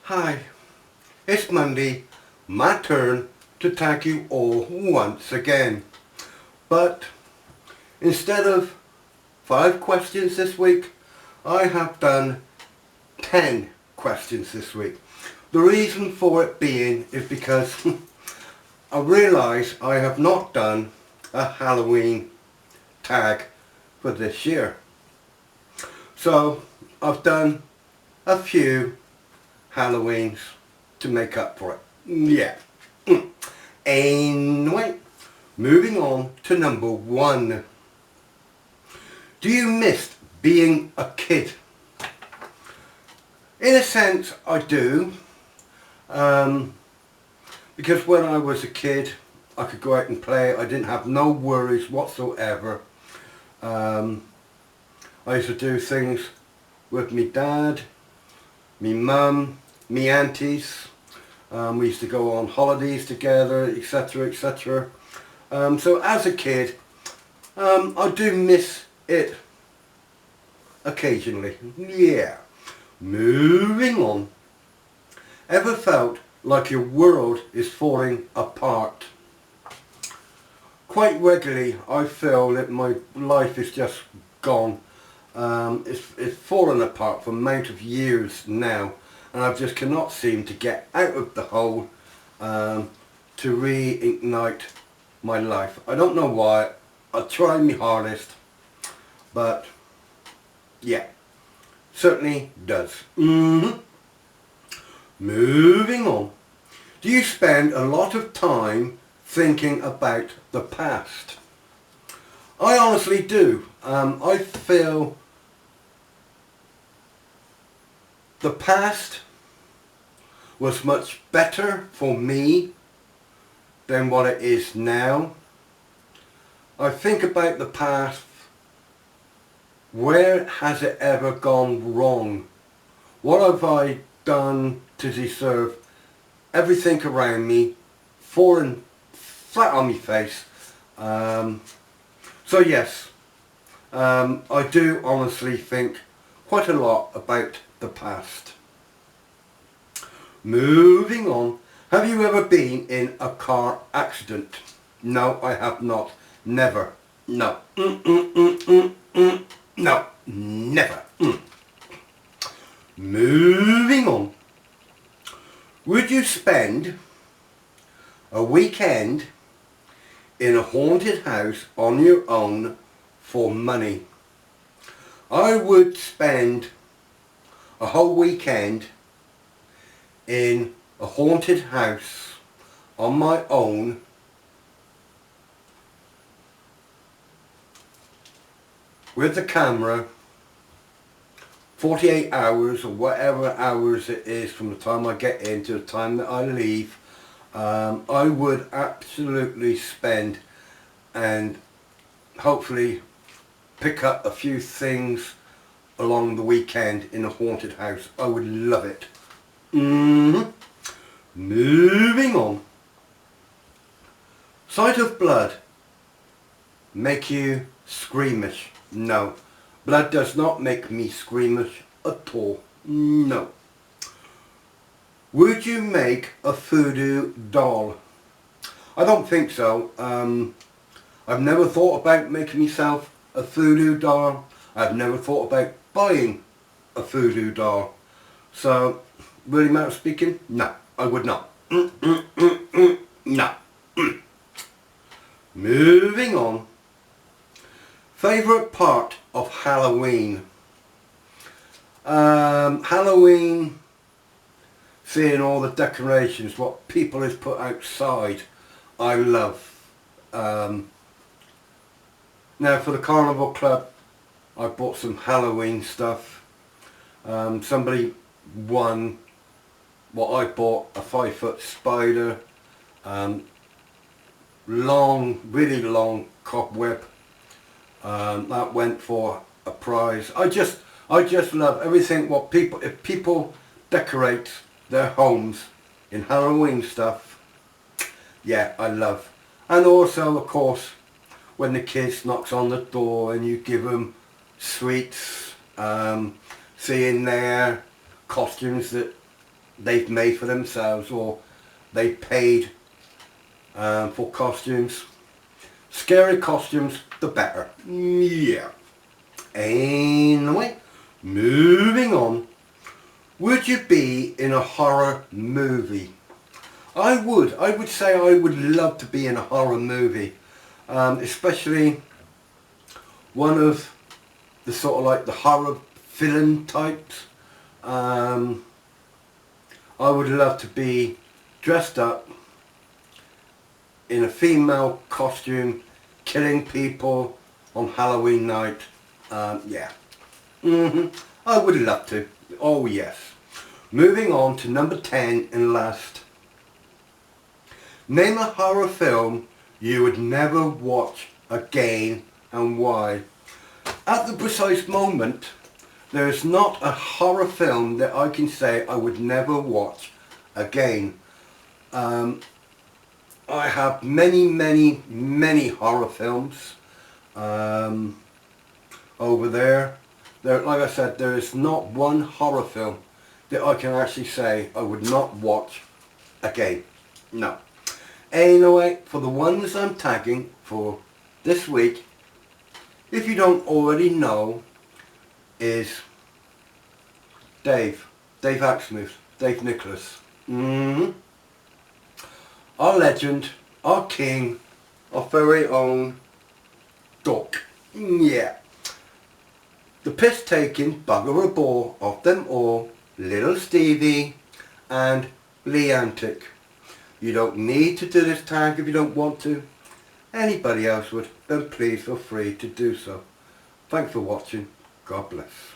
Hi, it's Monday, my turn to thank you all once again. But instead of 5 questions this week, I have done 10 questions this week. The reason for it being is because I realise I have not done a Halloween tag for this year. So I've done a few Halloweens to make up for it. Yeah. Anyway, moving on to number 1. Do you miss being a kid? In a sense, I do. Because when I was a kid, I could go out and play. I didn't have no worries whatsoever. I used to do things with me dad, me mum, me aunties. We used to go on holidays together, etc, etc. So as a kid, I do miss it occasionally. Yeah. Moving on. Ever felt like your world is falling apart? Quite regularly I feel that my life is just gone. It's fallen apart for a amount of years now, and I just cannot seem to get out of the hole to reignite my life. I don't know why. I try my hardest, but yeah, certainly does. Moving on. Do you spend a lot of time thinking about the past? I honestly do. I feel the past was much better for me than what it is now. I think about the past. Where has it ever gone wrong? What have I done to deserve everything around me falling flat on my face? So yes, I do honestly think quite a lot about the past. Moving on. Have you ever been in a car accident? No, I have not. Never. No. No. Never. Moving on. Would you spend a weekend in a haunted house on your own for money? I would spend a whole weekend in a haunted house on my own with the camera, 48 hours or whatever hours it is from the time I get in to the time that I leave. I would absolutely spend and hopefully pick up a few things along the weekend in a haunted house. I would love it. Moving on. Sight of blood make you squeamish? No. Blood does not make me squeamish at all. No. Would you make a voodoo doll? I don't think so. I've never thought about making myself a voodoo doll. I've never thought about buying a voodoo doll. So, really matter of speaking, no, I would not. No. Moving on. Favourite part of Halloween? Halloween, seeing all the decorations, what people has put outside, I love. Now for the Carnival Club, I bought some Halloween stuff. Somebody won what I bought, a 5-foot spider, long, really long cobweb. That went for a prize. I just love everything what people, if people decorate their homes in Halloween stuff, yeah, I love. And also of course when the kids knocks on the door and you give them sweets, seeing their costumes that they've made for themselves or they paid for costumes. Scary costumes, the better. Yeah. Anyway, moving on. Would you be in a horror movie? I would. I would say I would love to be in a horror movie. Especially one of the sort of like the horror villain types. I would love to be dressed up in a female costume, killing people on Halloween night. Yeah. I would love to. Oh yes. Moving on to number 10 and last. Name a horror film you would never watch again and why. At the precise moment, there is not a horror film that I can say I would never watch again. I have many horror films over there. Like I said, there is not one horror film that I can actually say I would not watch again. No. Anyway, for the ones I'm tagging for this week, if you don't already know, is Dave Axmuth, Dave Nicholas. Our legend, our king, our very own Duck. Yeah. The piss-taking bugger of ball of them all, Little Stevie and Leantic. You don't need to do this tag if you don't want to. Anybody else would, then please feel free to do so. Thanks for watching. God bless.